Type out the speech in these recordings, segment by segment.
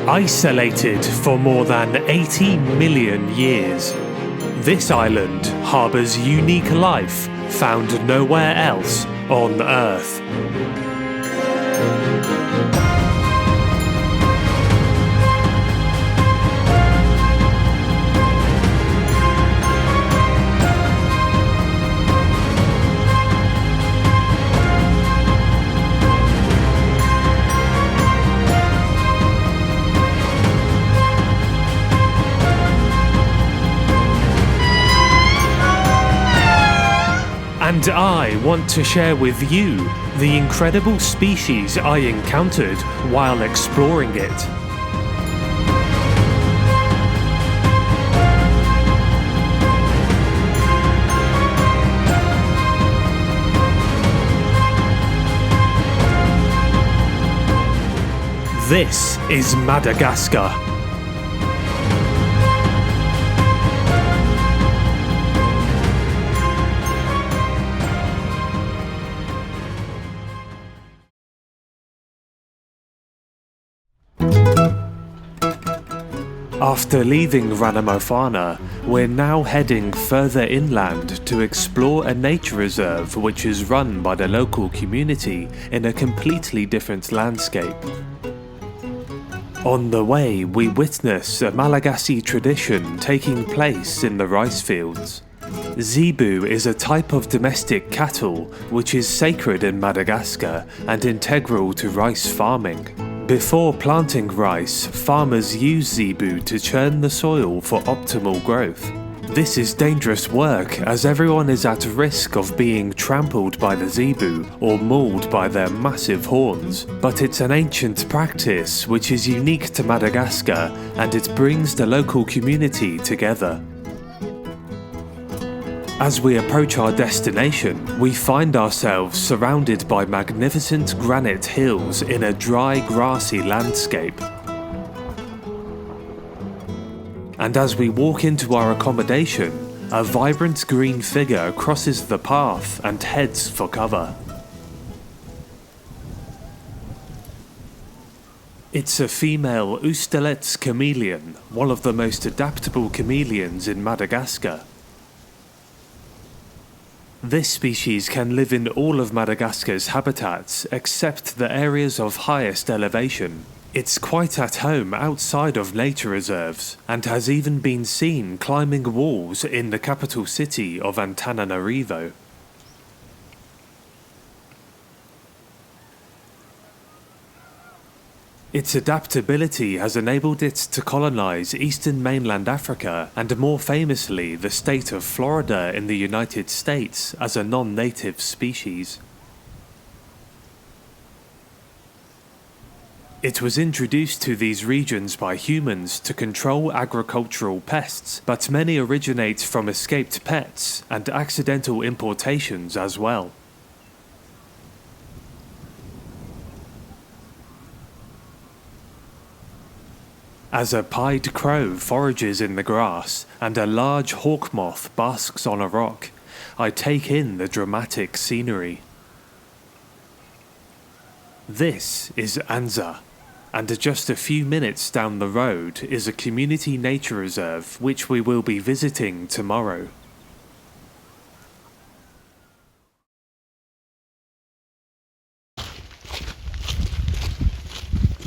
Isolated for more than 80 million years, this island harbours unique life found nowhere else on Earth. And I want to share with you the incredible species I encountered while exploring it. This is Madagascar. After leaving Ranamofana, we're now heading further inland to explore a nature reserve which is run by the local community in a completely different landscape. On the way, we witness a Malagasy tradition taking place in the rice fields. Zebu is a type of domestic cattle which is sacred in Madagascar and integral to rice farming. Before planting rice, farmers use zebu to churn the soil for optimal growth. This is dangerous work as everyone is at risk of being trampled by the zebu or mauled by their massive horns, but it's an ancient practice which is unique to Madagascar and it brings the local community together. As we approach our destination, we find ourselves surrounded by magnificent granite hills in a dry, grassy landscape. And as we walk into our accommodation, a vibrant green figure crosses the path and heads for cover. It's a female oustaleti chameleon, one of the most adaptable chameleons in Madagascar. This species can live in all of Madagascar's habitats except the areas of highest elevation. It's quite at home outside of nature reserves and has even been seen climbing walls in the capital city of Antananarivo. Its adaptability has enabled it to colonize eastern mainland Africa and more famously the state of Florida in the United States as a non-native species. It was introduced to these regions by humans to control agricultural pests, but many originate from escaped pets and accidental importations as well. As a pied crow forages in the grass and a large hawk moth basks on a rock, I take in the dramatic scenery. This is Anja, and just a few minutes down the road is a community nature reserve which we will be visiting tomorrow.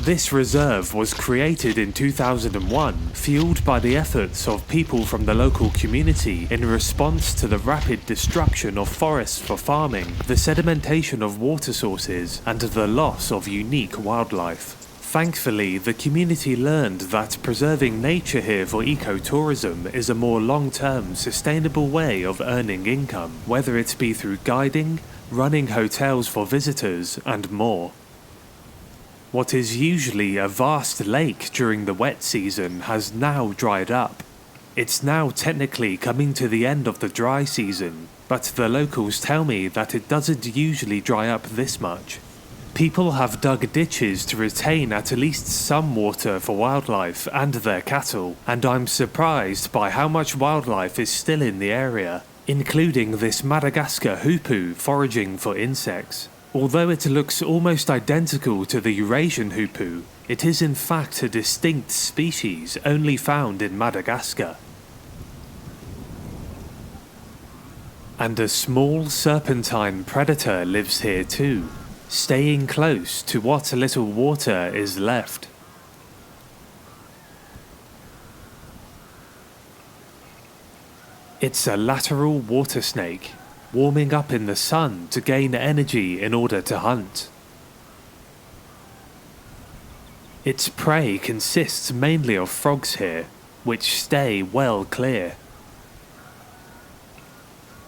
This reserve was created in 2001, fueled by the efforts of people from the local community in response to the rapid destruction of forests for farming, the sedimentation of water sources, and the loss of unique wildlife. Thankfully, the community learned that preserving nature here for ecotourism is a more long-term, sustainable way of earning income, whether it be through guiding, running hotels for visitors, and more. What is usually a vast lake during the wet season has now dried up. It's now technically coming to the end of the dry season, but the locals tell me that it doesn't usually dry up this much. People have dug ditches to retain at least some water for wildlife and their cattle, and I'm surprised by how much wildlife is still in the area, including this Madagascar hoopoe foraging for insects. Although it looks almost identical to the Eurasian hoopoe, it is in fact a distinct species only found in Madagascar. And a small serpentine predator lives here too, staying close to what little water is left. It's a lateral water snake, warming up in the sun to gain energy in order to hunt. Its prey consists mainly of frogs here, which stay well clear.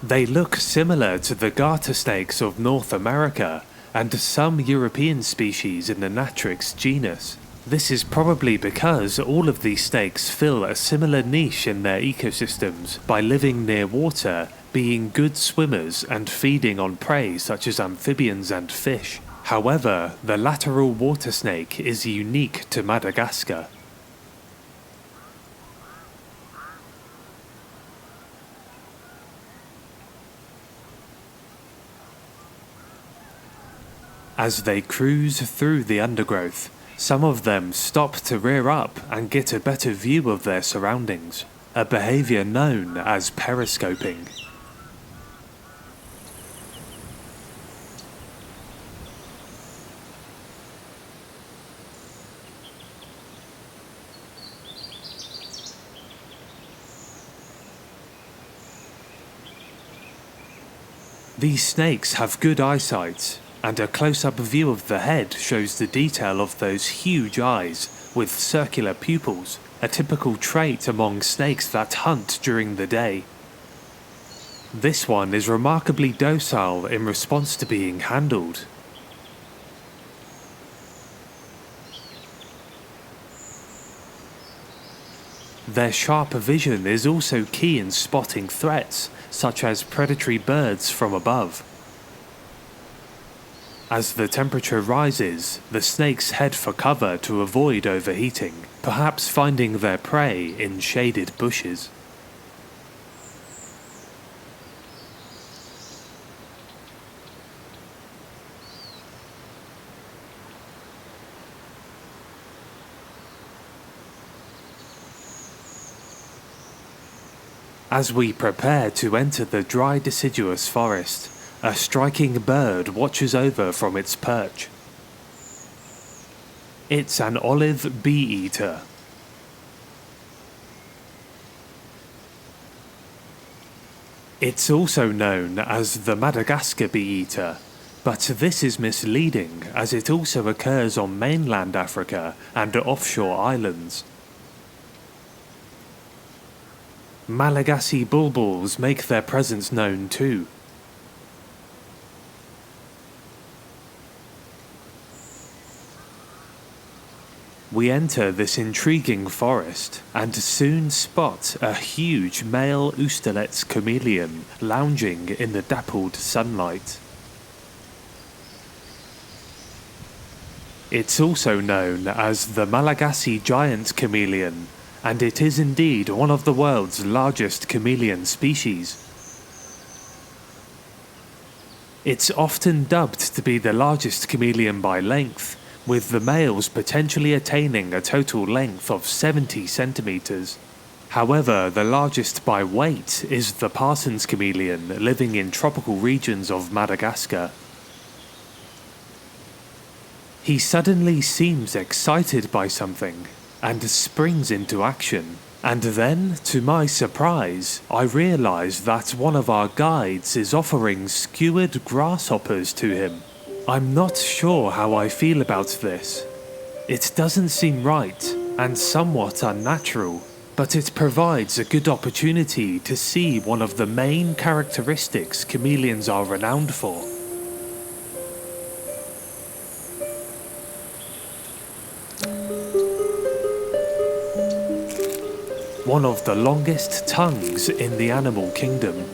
They look similar to the garter snakes of North America and some European species in the Natrix genus. This is probably because all of these snakes fill a similar niche in their ecosystems by living near water, being good swimmers and feeding on prey such as amphibians and fish. However, the lateral water snake is unique to Madagascar. As they cruise through the undergrowth, some of them stop to rear up and get a better view of their surroundings, a behavior known as periscoping. These snakes have good eyesight, and a close-up view of the head shows the detail of those huge eyes with circular pupils, a typical trait among snakes that hunt during the day. This one is remarkably docile in response to being handled. Their sharp vision is also key in spotting threats, such as predatory birds from above. As the temperature rises, the snakes head for cover to avoid overheating, perhaps finding their prey in shaded bushes. As we prepare to enter the dry deciduous forest, a striking bird watches over from its perch. It's an olive bee-eater. It's also known as the Madagascar bee-eater, but this is misleading as it also occurs on mainland Africa and offshore islands. Malagasy bulbuls make their presence known too. We enter this intriguing forest and soon spot a huge male oustaleti chameleon lounging in the dappled sunlight. It's also known as the Malagasy giant chameleon, and it is indeed one of the world's largest chameleon species. It's often dubbed to be the largest chameleon by length, with the males potentially attaining a total length of 70 centimeters. However, the largest by weight is the Parsons chameleon living in tropical regions of Madagascar. He suddenly seems excited by something and springs into action, and then, to my surprise, I realise that one of our guides is offering skewered grasshoppers to him. I'm not sure how I feel about this. It doesn't seem right and somewhat unnatural, but it provides a good opportunity to see one of the main characteristics chameleons are renowned for. One of the longest tongues in the animal kingdom.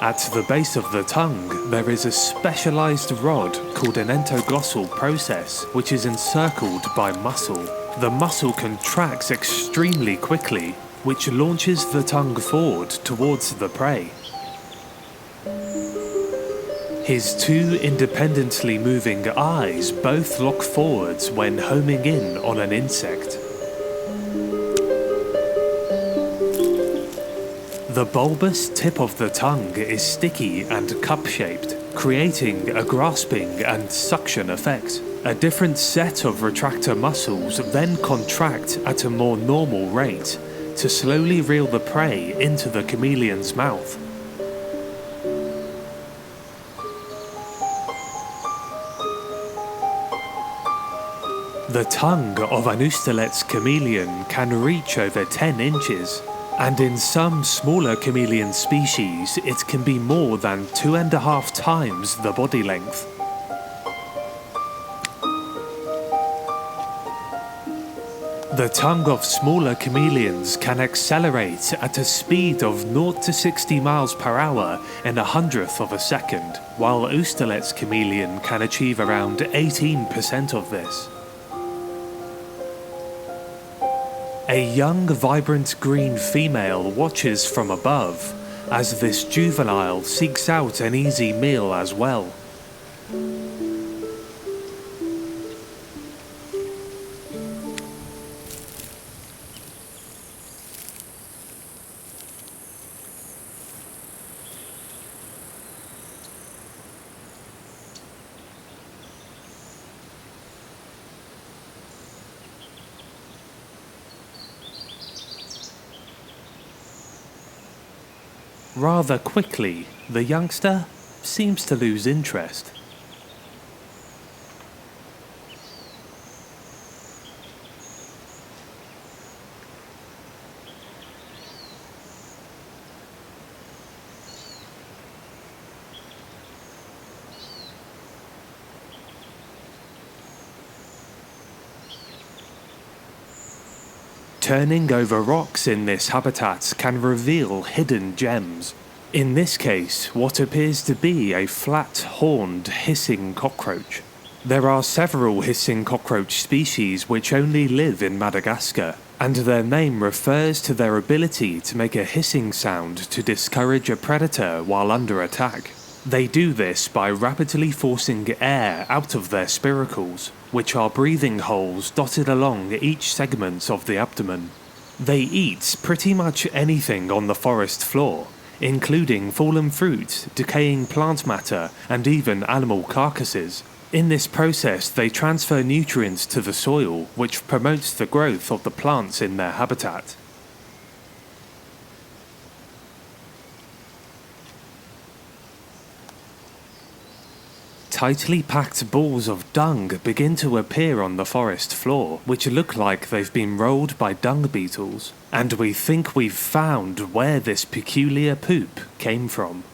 At the base of the tongue, there is a specialized rod called an entoglossal process, which is encircled by muscle. The muscle contracts extremely quickly, which launches the tongue forward towards the prey. His two independently moving eyes both lock forwards when homing in on an insect. The bulbous tip of the tongue is sticky and cup-shaped, creating a grasping and suction effect. A different set of retractor muscles then contract at a more normal rate to slowly reel the prey into the chameleon's mouth. The tongue of an oustalet's chameleon can reach over 10 inches, and in some smaller chameleon species it can be more than 2.5 times the body length. The tongue of smaller chameleons can accelerate at a speed of 0 to 60 miles per hour in 1/100th of a second, while oustalet's chameleon can achieve around 18% of this. A young, vibrant green female watches from above as this juvenile seeks out an easy meal as well. Rather quickly, the youngster seems to lose interest. Turning over rocks in this habitat can reveal hidden gems. In this case, what appears to be a flat-horned hissing cockroach. There are several hissing cockroach species which only live in Madagascar, and their name refers to their ability to make a hissing sound to discourage a predator while under attack. They do this by rapidly forcing air out of their spiracles, which are breathing holes dotted along each segment of the abdomen. They eat pretty much anything on the forest floor, including fallen fruit, decaying plant matter, and even animal carcasses. In this process, they transfer nutrients to the soil, which promotes the growth of the plants in their habitat. Tightly packed balls of dung begin to appear on the forest floor, which look like they've been rolled by dung beetles, and we think we've found where this peculiar poop came from.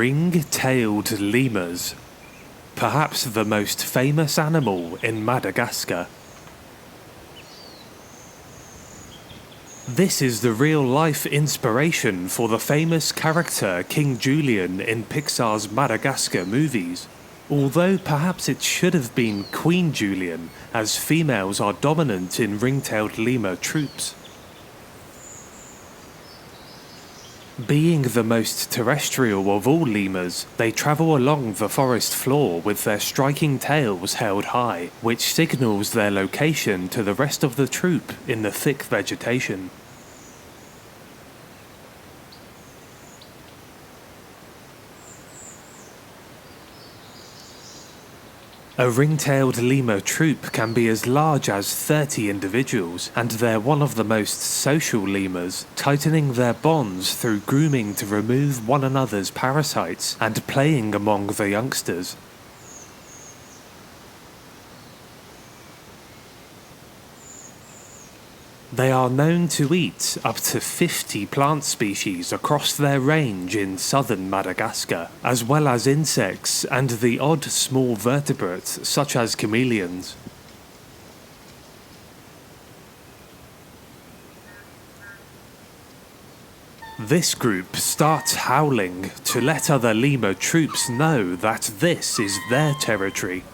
Ring-tailed lemurs, perhaps the most famous animal in Madagascar. This is the real-life inspiration for the famous character King Julian in Pixar's Madagascar movies, although perhaps it should have been Queen Julian, as females are dominant in ring-tailed lemur troops. Being the most terrestrial of all lemurs, they travel along the forest floor with their striking tails held high, which signals their location to the rest of the troop in the thick vegetation. A ring-tailed lemur troop can be as large as 30 individuals, and they're one of the most social lemurs, tightening their bonds through grooming to remove one another's parasites and playing among the youngsters. They are known to eat up to 50 plant species across their range in southern Madagascar, as well as insects and the odd small vertebrates such as chameleons. This group starts howling to let other lemur troops know that this is their territory.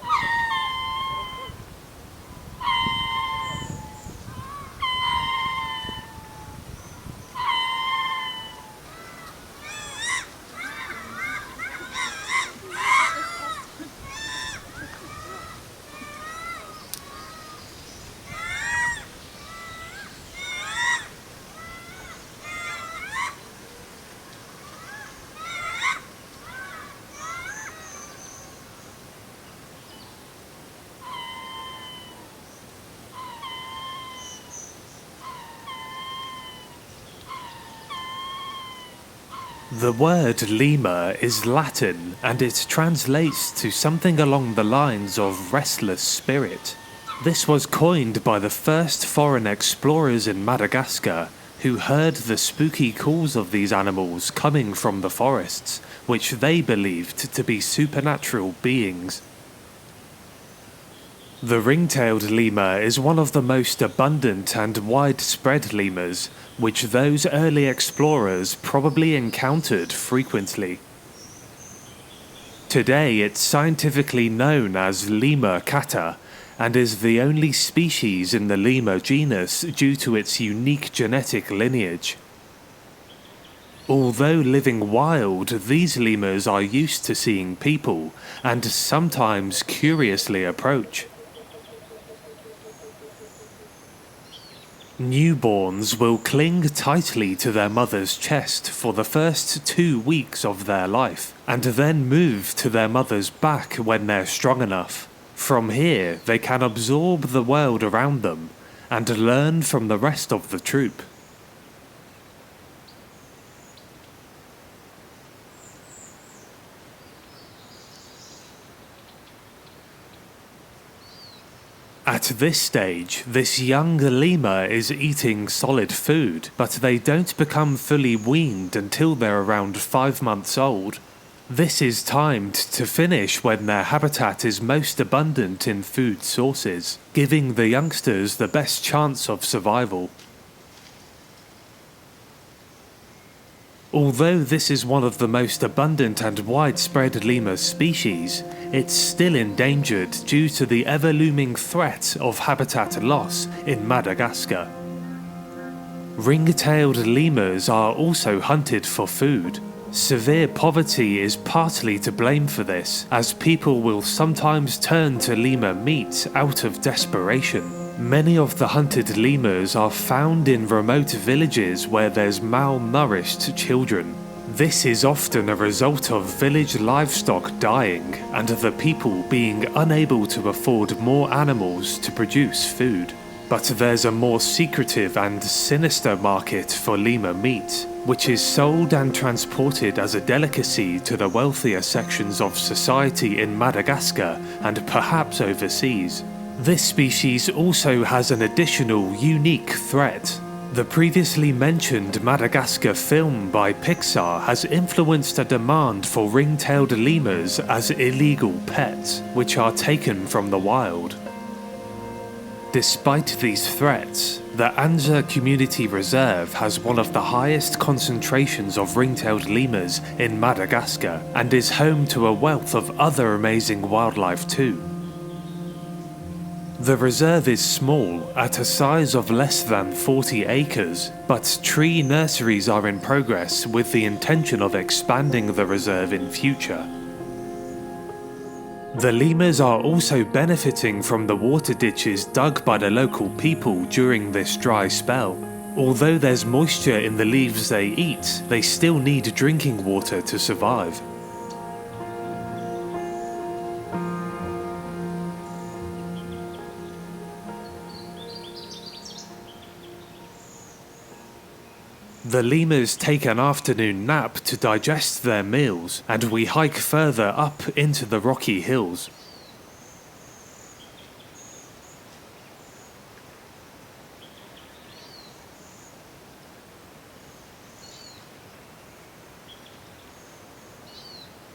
The word lemur is Latin, and it translates to something along the lines of restless spirit. This was coined by the first foreign explorers in Madagascar, who heard the spooky calls of these animals coming from the forests, which they believed to be supernatural beings. The ring-tailed lemur is one of the most abundant and widespread lemurs, which those early explorers probably encountered frequently. Today it's scientifically known as Lemur cata, and is the only species in the lemur genus due to its unique genetic lineage. Although living wild, these lemurs are used to seeing people, and sometimes curiously approach. Newborns will cling tightly to their mother's chest for the first 2 weeks of their life, and then move to their mother's back when they're strong enough. From here, they can absorb the world around them, and learn from the rest of the troop. At this stage, this young lemur is eating solid food, but they don't become fully weaned until they're around 5 months old. This is timed to finish when their habitat is most abundant in food sources, giving the youngsters the best chance of survival. Although this is one of the most abundant and widespread lemur species, it's still endangered due to the ever-looming threat of habitat loss in Madagascar. Ring-tailed lemurs are also hunted for food. Severe poverty is partly to blame for this, as people will sometimes turn to lemur meat out of desperation. Many of the hunted lemurs are found in remote villages where there's malnourished children. This is often a result of village livestock dying and the people being unable to afford more animals to produce food. But there's a more secretive and sinister market for lemur meat, which is sold and transported as a delicacy to the wealthier sections of society in Madagascar and perhaps overseas. This species also has an additional unique threat. The previously mentioned Madagascar film by Pixar has influenced a demand for ring-tailed lemurs as illegal pets, which are taken from the wild. Despite these threats, the Anja Community Reserve has one of the highest concentrations of ring-tailed lemurs in Madagascar and is home to a wealth of other amazing wildlife too. The reserve is small, at a size of less than 40 acres, but tree nurseries are in progress with the intention of expanding the reserve in future. The lemurs are also benefiting from the water ditches dug by the local people during this dry spell. Although there's moisture in the leaves they eat, they still need drinking water to survive. The lemurs take an afternoon nap to digest their meals, and we hike further up into the rocky hills.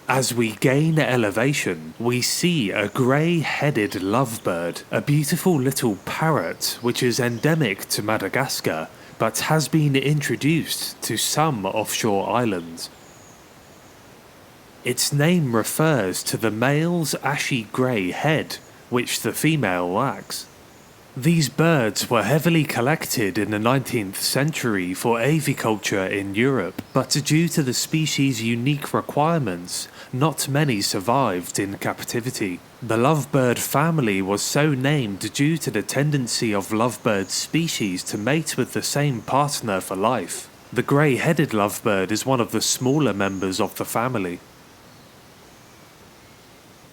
As we gain elevation, we see a grey-headed lovebird, a beautiful little parrot which is endemic to Madagascar, but has been introduced to some offshore islands. Its name refers to the male's ashy grey head, which the female lacks. These birds were heavily collected in the 19th century for aviculture in Europe, but due to the species' unique requirements, not many survived in captivity. The lovebird family was so named due to the tendency of lovebird species to mate with the same partner for life. The grey-headed lovebird is one of the smaller members of the family.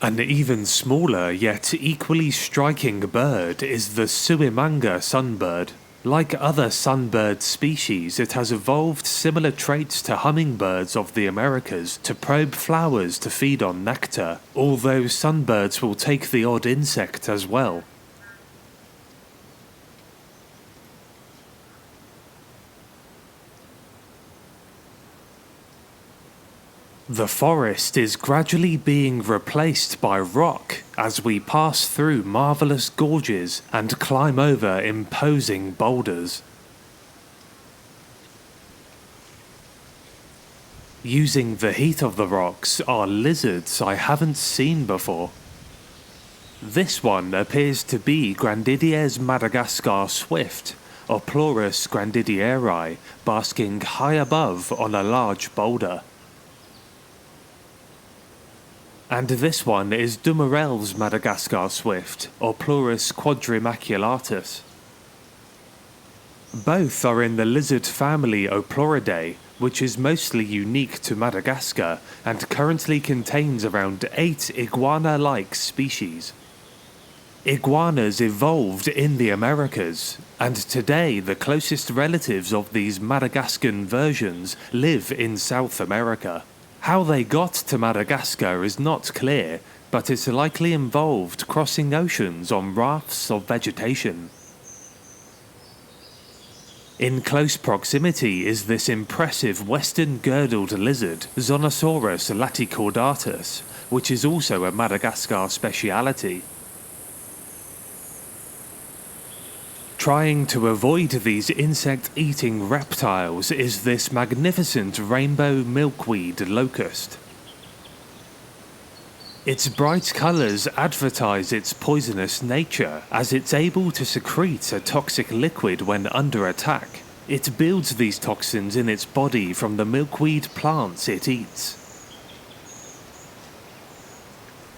An even smaller yet equally striking bird is the Suimanga sunbird. Like other sunbird species, it has evolved similar traits to hummingbirds of the Americas to probe flowers to feed on nectar, although sunbirds will take the odd insect as well. The forest is gradually being replaced by rock as we pass through marvelous gorges and climb over imposing boulders. Using the heat of the rocks are lizards I haven't seen before. This one appears to be Grandidier's Madagascar swift, Oplurus grandidieri, basking high above on a large boulder. And this one is Dumerel's Madagascar swift, Oplurus quadrimaculatus. Both are in the lizard family Opluridae, which is mostly unique to Madagascar and currently contains around 8 iguana-like species. Iguanas evolved in the Americas, and today the closest relatives of these Madagascan versions live in South America. How they got to Madagascar is not clear, but it's likely involved crossing oceans on rafts of vegetation. In close proximity is this impressive western-girdled lizard, Zonosaurus laticordatus, which is also a Madagascar speciality. Trying to avoid these insect-eating reptiles is this magnificent rainbow milkweed locust. Its bright colours advertise its poisonous nature, as it's able to secrete a toxic liquid when under attack. It builds these toxins in its body from the milkweed plants it eats.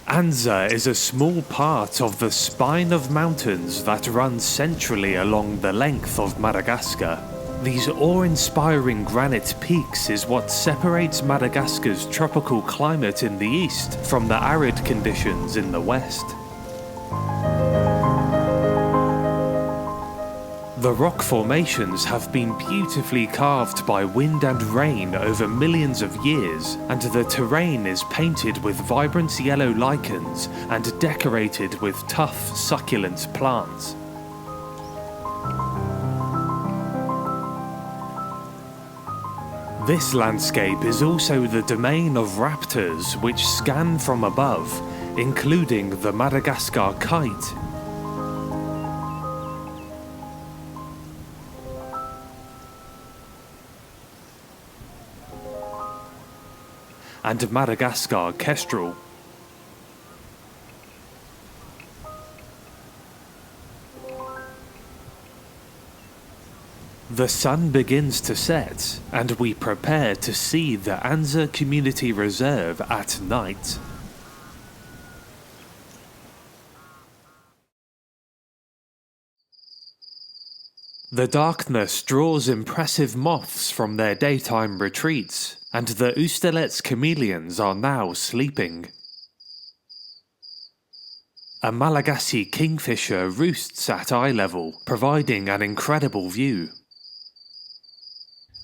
Anza is a small part of the spine of mountains that run centrally along the length of Madagascar. These awe-inspiring granite peaks is what separates Madagascar's tropical climate in the east from the arid conditions in the west. The rock formations have been beautifully carved by wind and rain over millions of years, and the terrain is painted with vibrant yellow lichens and decorated with tough, succulent plants. This landscape is also the domain of raptors which scan from above, including the Madagascar kite. And Madagascar kestrel. The sun begins to set, and we prepare to see the Anja Community Reserve at night. The darkness draws impressive moths from their daytime retreats, and the oustaleti chameleons are now sleeping. A Malagasy kingfisher roosts at eye level, providing an incredible view.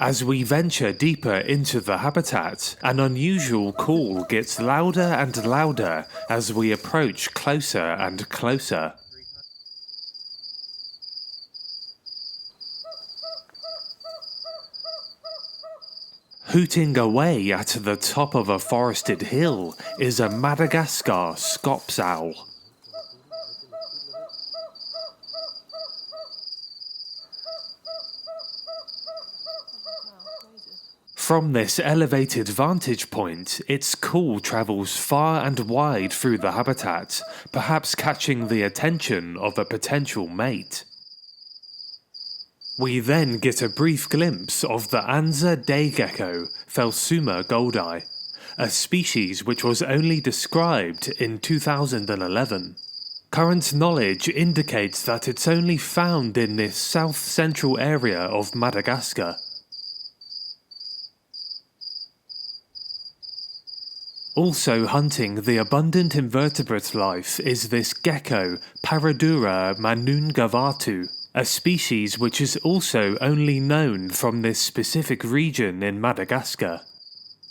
As we venture deeper into the habitat, an unusual call gets louder and louder as we approach closer and closer. Hooting away at the top of a forested hill is a Madagascar scops owl. From this elevated vantage point, its call travels far and wide through the habitat, perhaps catching the attention of a potential mate. We then get a brief glimpse of the Anja day gecko, Furcifer goldii, a species which was only described in 2011. Current knowledge indicates that it's only found in this south-central area of Madagascar. Also hunting the abundant invertebrate life is this gecko, Paradura manungavatu, a species which is also only known from this specific region in Madagascar.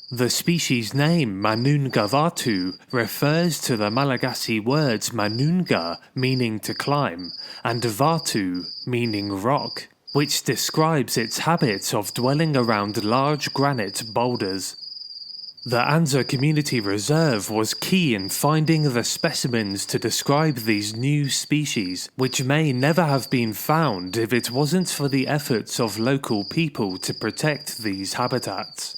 The species name manungavatu refers to the Malagasy words manunga, meaning to climb, and vatu, meaning rock, which describes its habit of dwelling around large granite boulders. The Anja Community Reserve was key in finding the specimens to describe these new species, which may never have been found if it wasn't for the efforts of local people to protect these habitats.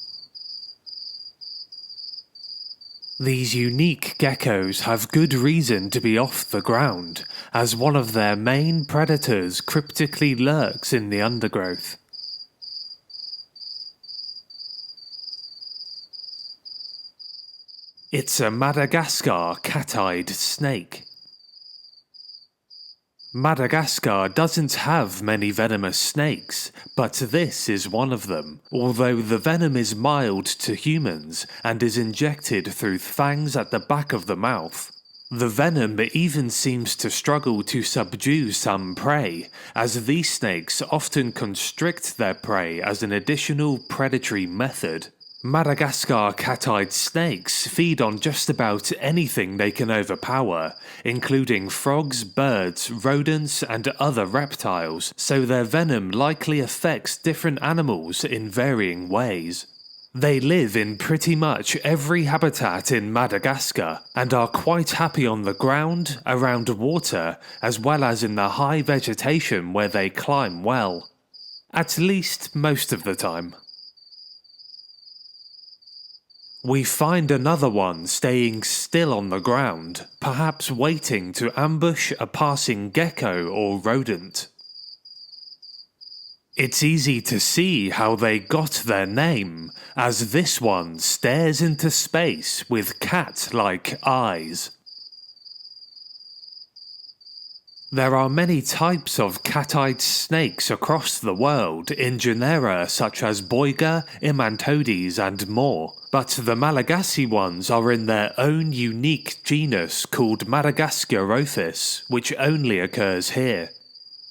These unique geckos have good reason to be off the ground, as one of their main predators cryptically lurks in the undergrowth. It's a Madagascar cat-eyed snake. Madagascar doesn't have many venomous snakes, but this is one of them, although the venom is mild to humans and is injected through fangs at the back of the mouth. The venom even seems to struggle to subdue some prey, as these snakes often constrict their prey as an additional predatory method. Madagascar cat-eyed snakes feed on just about anything they can overpower, including frogs, birds, rodents, and other reptiles, so their venom likely affects different animals in varying ways. They live in pretty much every habitat in Madagascar, and are quite happy on the ground, around water, as well as in the high vegetation where they climb well. At least most of the time. We find another one staying still on the ground, perhaps waiting to ambush a passing gecko or rodent. It's easy to see how they got their name, as this one stares into space with cat-like eyes. There are many types of cat-eyed snakes across the world in genera such as Boiga, Imantodes and more, but the Malagasy ones are in their own unique genus called Madagascarophis, which only occurs here.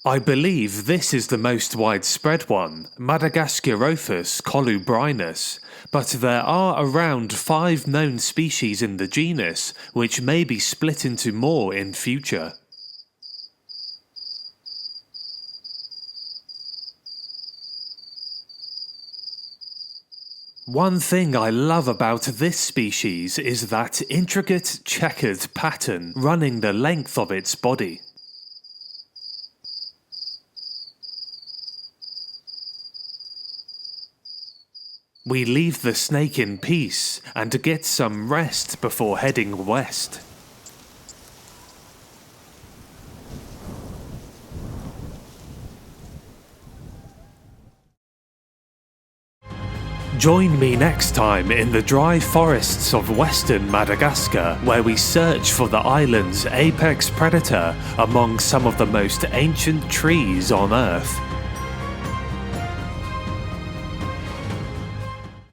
I believe this is the most widespread one, Madagascarophis colubrinus, but there are around 5 known species in the genus, which may be split into more in future. One thing I love about this species is that intricate checkered pattern running the length of its body. We leave the snake in peace and get some rest before heading west. Join me next time in the dry forests of western Madagascar, where we search for the island's apex predator among some of the most ancient trees on Earth.